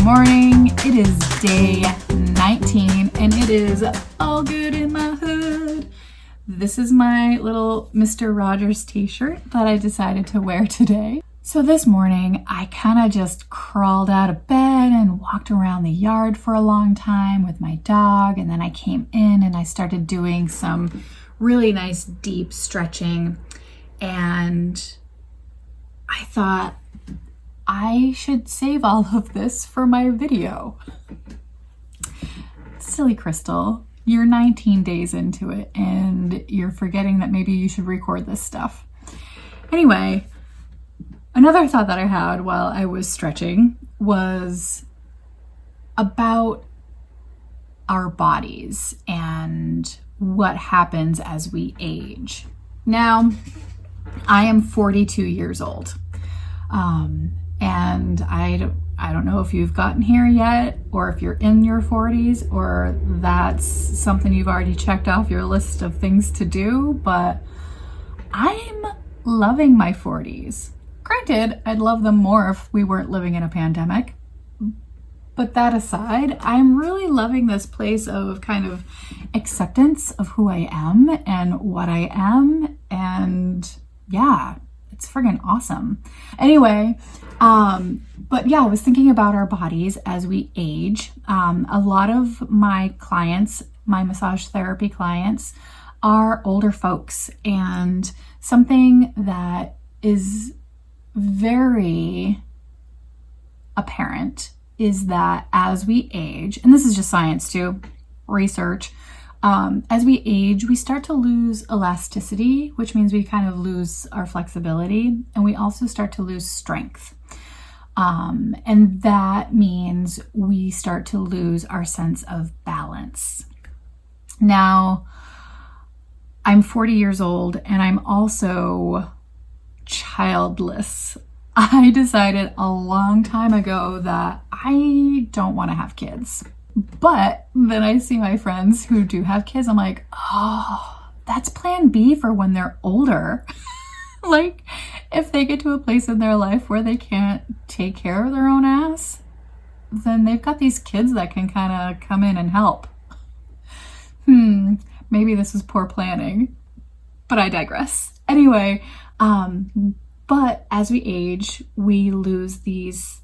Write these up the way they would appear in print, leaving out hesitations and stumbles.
morning. It is day 19 and it is all good in my hood. This is my little Mr. Rogers t-shirt that I decided to wear today. So this morning I kind of just crawled out of bed and walked around the yard for a long time with my dog, and then I came in and I started doing some really nice deep stretching, and I thought I should save all of this for my video. Silly Crystal, you're 19 days into it and you're forgetting that maybe you should record this stuff. Anyway, another thought that I had while I was stretching was about our bodies and what happens as we age. Now, I am 42 years old. And I don't know if you've gotten here yet, or if you're in your 40s, or that's something you've already checked off your list of things to do, but I'm loving my 40s. Granted, I'd love them more if we weren't living in a pandemic. But that aside, I'm really loving this place of kind of acceptance of who I am and what I am, and yeah, it's friggin' awesome. Anyway, but yeah, I was thinking about our bodies as we age. A lot of my clients, my massage therapy clients, are older folks, and something that is very apparent is that as we age, and this is just science too, research, as we age, we start to lose elasticity, which means we kind of lose our flexibility, and we also start to lose strength. And that means we start to lose our sense of balance. Now, I'm 40 years old and I'm also childless. I decided a long time ago that I don't want to have kids. But then I see my friends who do have kids. I'm like, oh, that's plan B for when they're older. Like, if they get to a place in their life where they can't take care of their own ass, then they've got these kids that can kind of come in and help. Maybe this is poor planning, but I digress. Anyway, but as we age, we lose these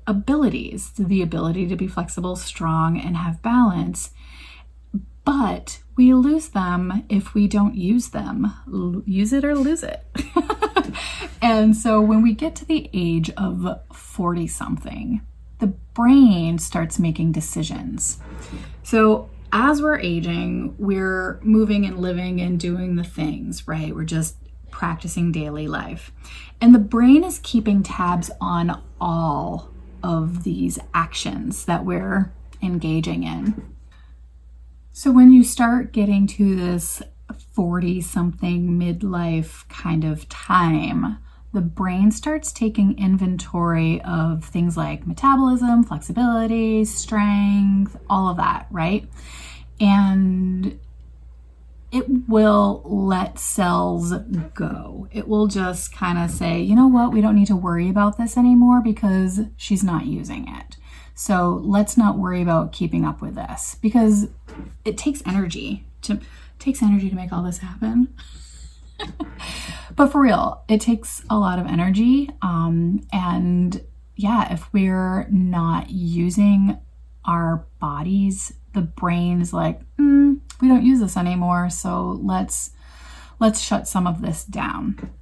abilities, the ability to be flexible, strong, and have balance. But we lose them if we don't use them. Use it or lose it. And so when we get to the age of 40 something, the brain starts making decisions. So as we're aging, we're moving and living and doing the things, right? We're just practicing daily life. And the brain is keeping tabs on all of these actions that we're engaging in. So when you start getting to this 40-something midlife kind of time, the brain starts taking inventory of things like metabolism, flexibility, strength, all of that, right? And it will let cells go. It will just kind of say, you know what, we don't need to worry about this anymore because she's not using it. So let's not worry about keeping up with this, because it takes energy to make all this happen. But for real, it takes a lot of energy. And yeah, if we're not using our bodies, the brain's like, we don't use this anymore, so let's shut some of this down.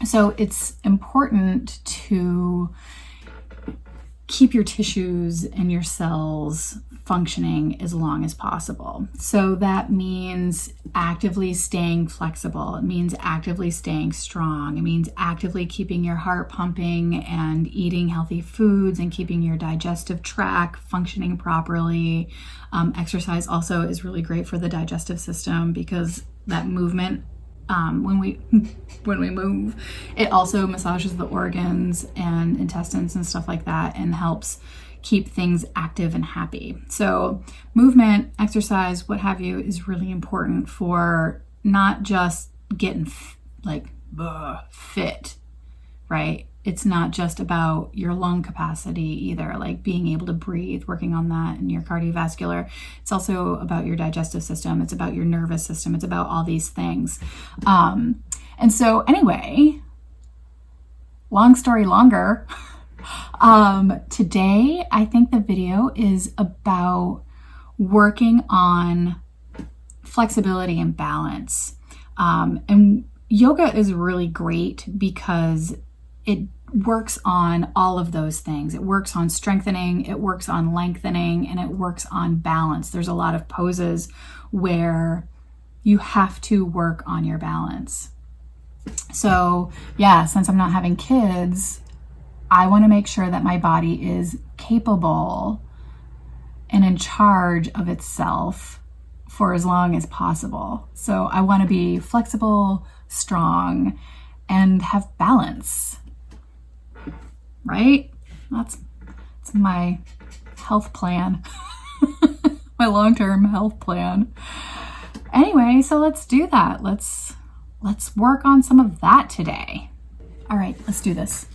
So it's important to keep your tissues and your cells functioning as long as possible. So that means actively staying flexible. It means actively staying strong. It means actively keeping your heart pumping and eating healthy foods and keeping your digestive tract functioning properly. Exercise also is really great for the digestive system because that movement, when we move, it also massages the organs and intestines and stuff like that and helps keep things active and happy. So movement, exercise, what have you, is really important for not just getting fit, right? it's not just about your lung capacity either, like being able to breathe, working on that, and your cardiovascular. It's also about your digestive system. It's about your nervous system. It's about all these things. And so anyway, long story longer, today I think the video is about working on flexibility and balance. And yoga is really great because it works on all of those things. It works on strengthening, it works on lengthening, and it works on balance. There's a lot of poses where you have to work on your balance. So yeah, since I'm not having kids, I want to make sure that my body is capable and in charge of itself for as long as possible. So I want to be flexible, strong, and have balance. Right? That's my health plan. My long-term health plan. Anyway, so let's do that. Let's work on some of that today. All right, let's do this.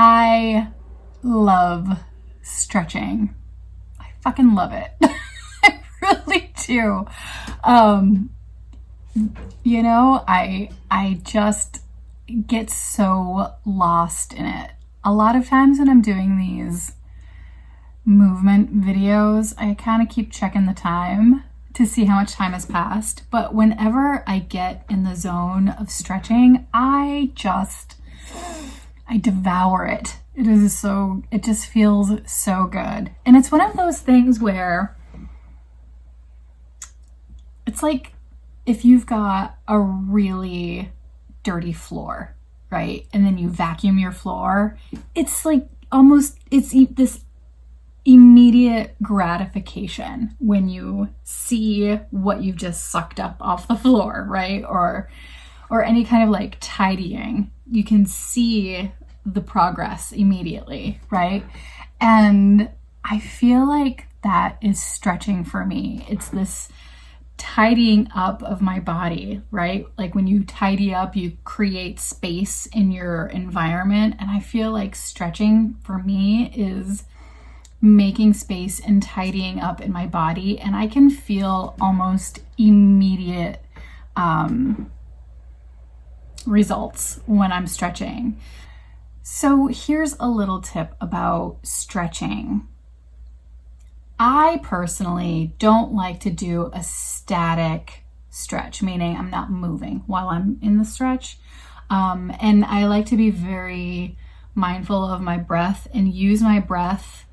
I love stretching. I fucking love it. I really do. You know, I just get so lost in it. A lot of times when I'm doing these movement videos, I kind of keep checking the time to see how much time has passed. But whenever I get in the zone of stretching, I devour it. It just feels so good. And it's one of those things where it's like if you've got a really dirty floor, right? And then you vacuum your floor, it's like it's this immediate gratification when you see what you've just sucked up off the floor, right? Or any kind of like tidying. You can see the progress immediately, right? And I feel like that is stretching for me. It's this tidying up of my body, right? Like when you tidy up, you create space in your environment. And I feel like stretching for me is making space and tidying up in my body. And I can feel almost immediate results when I'm stretching. So here's a little tip about stretching. I personally don't like to do a static stretch, meaning I'm not moving while I'm in the stretch. And I like to be very mindful of my breath and use my breath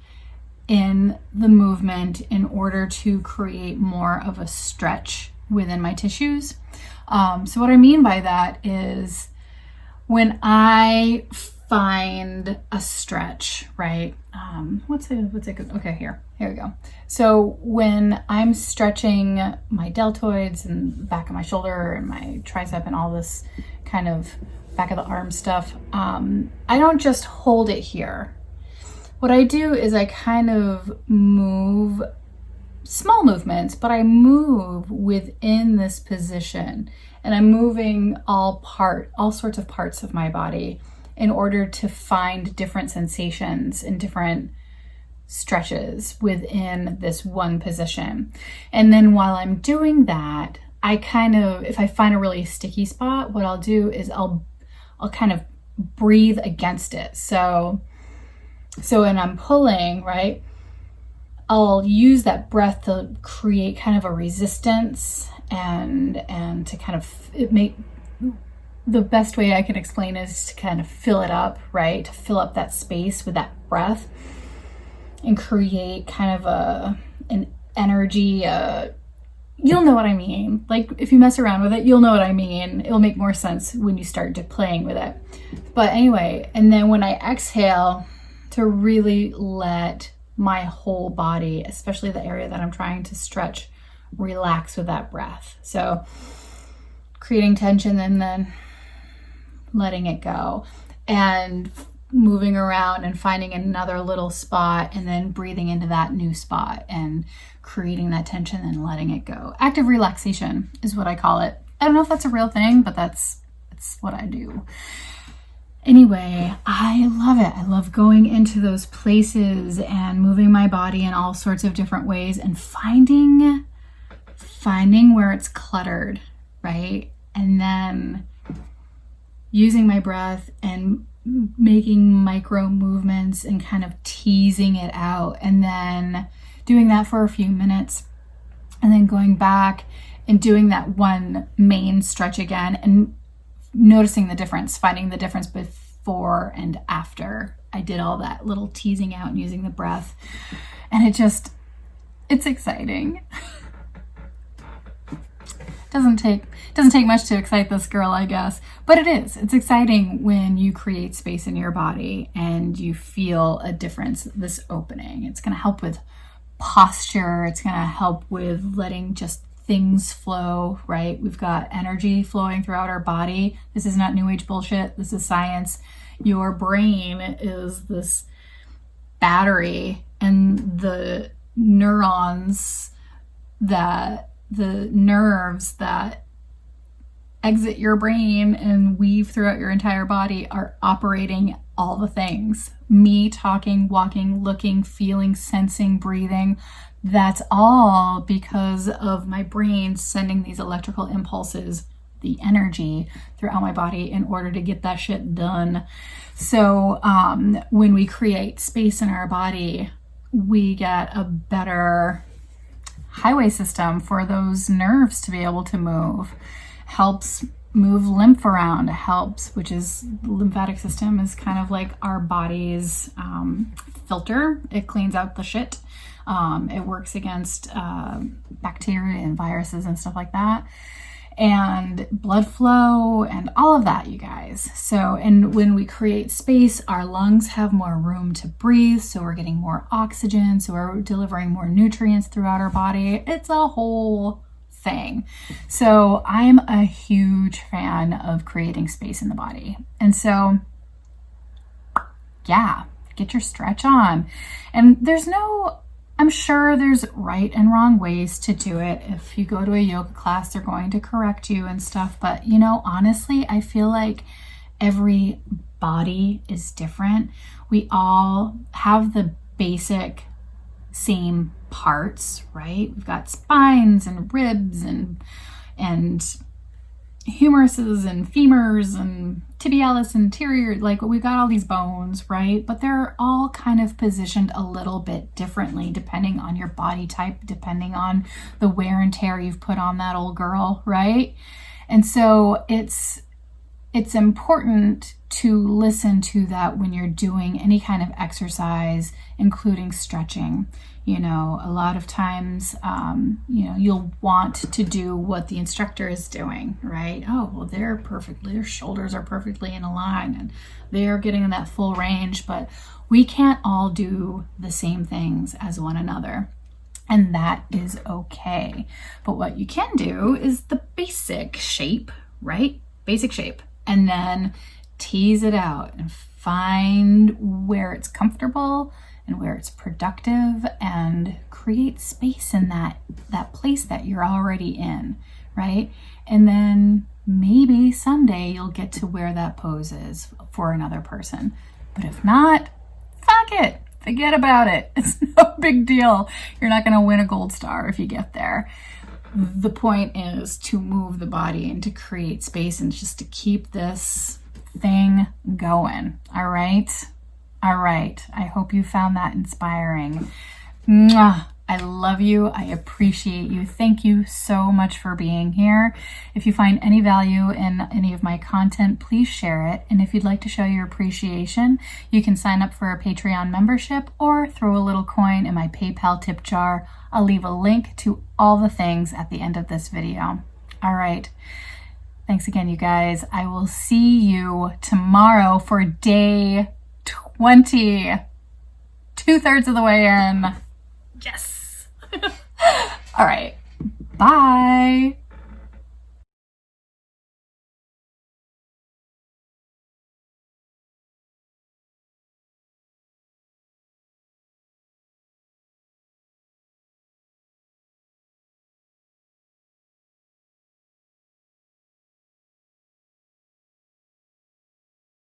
in the movement in order to create more of a stretch within my tissues. So what I mean by that is when I find a stretch, right? What's a good, okay, here we go. So when I'm stretching my deltoids and the back of my shoulder and my tricep and all this kind of back of the arm stuff, I don't just hold it here. What I do is I kind of move, small movements, but I move within this position, and I'm moving all sorts of parts of my body in order to find different sensations and different stretches within this one position. And then while I'm doing that, if I find a really sticky spot, what I'll do is I'll kind of breathe against it. So when I'm pulling, right, I'll use that breath to create kind of a resistance and to kind of make, the best way I can explain is to kind of fill it up, right? To fill up that space with that breath and create kind of an energy, you'll know what I mean. Like, if you mess around with it, you'll know what I mean. It'll make more sense when you start playing with it. But anyway, and then when I exhale, to really let my whole body, especially the area that I'm trying to stretch, relax with that breath. So creating tension and then letting it go, and moving around and finding another little spot and then breathing into that new spot and creating that tension and letting it go. Active relaxation is what I call it. I don't know if that's a real thing, but that's what I do. Anyway, I love it. I love going into those places and moving my body in all sorts of different ways and finding where it's cluttered, right? And then using my breath and making micro movements and kind of teasing it out, and then doing that for a few minutes, and then going back and doing that one main stretch again, and noticing the difference, finding the difference before and after I did all that little teasing out and using the breath. And it's exciting. Doesn't take much to excite this girl, I guess, but it is. It's exciting when you create space in your body and you feel a difference, this opening. It's going to help with posture. It's going to help with letting just things flow, right? We've got energy flowing throughout our body. This is not new age bullshit. This is science. Your brain is this battery, and the nerves that exit your brain and weave throughout your entire body are operating all the things. Me talking, walking, looking, feeling, sensing, breathing. That's all because of my brain sending these electrical impulses, the energy throughout my body in order to get that shit done. So when we create space in our body, we get a better highway system for those nerves to be able to move. Helps move lymph around, which is the lymphatic system is kind of like our body's filter. It cleans out the shit. It works against bacteria and viruses and stuff like that, and blood flow and all of that, you guys. So, and when we create space, our lungs have more room to breathe, so we're getting more oxygen, so we're delivering more nutrients throughout our body. It's a whole thing. So I'm a huge fan of creating space in the body. And so, yeah, get your stretch on. And I'm sure there's right and wrong ways to do it. If you go to a yoga class, they're going to correct you and stuff. But, honestly, I feel like every body is different. We all have the basic same parts, right? We've got spines and ribs and humeruses and femurs and tibialis and anterior, like we've got all these bones, right? But they're all kind of positioned a little bit differently depending on your body type, depending on the wear and tear you've put on that old girl, right? And so it's important to listen to that when you're doing any kind of exercise, including stretching. A lot of times, you'll want to do what the instructor is doing, right? Oh, well, their shoulders are perfectly in a line and they're getting in that full range, but we can't all do the same things as one another. And that is okay. But what you can do is the basic shape, right? Basic shape. And then tease it out and find where it's comfortable and where it's productive, and create space in that place that you're already in, right? And then maybe someday you'll get to where that pose is for another person. But if not, fuck it. Forget about it. It's no big deal. You're not going to win a gold star if you get there. The point is to move the body and to create space and just to keep this thing going. All right. I hope you found that inspiring. Mwah. I love you. I appreciate you. Thank you so much for being here. If you find any value in any of my content, please share it. And if you'd like to show your appreciation, you can sign up for a Patreon membership or throw a little coin in my PayPal tip jar. I'll leave a link to all the things at the end of this video. All right. Thanks again, you guys. I will see you tomorrow for day 20. 2/3 of the way in. Yes. All right. Bye.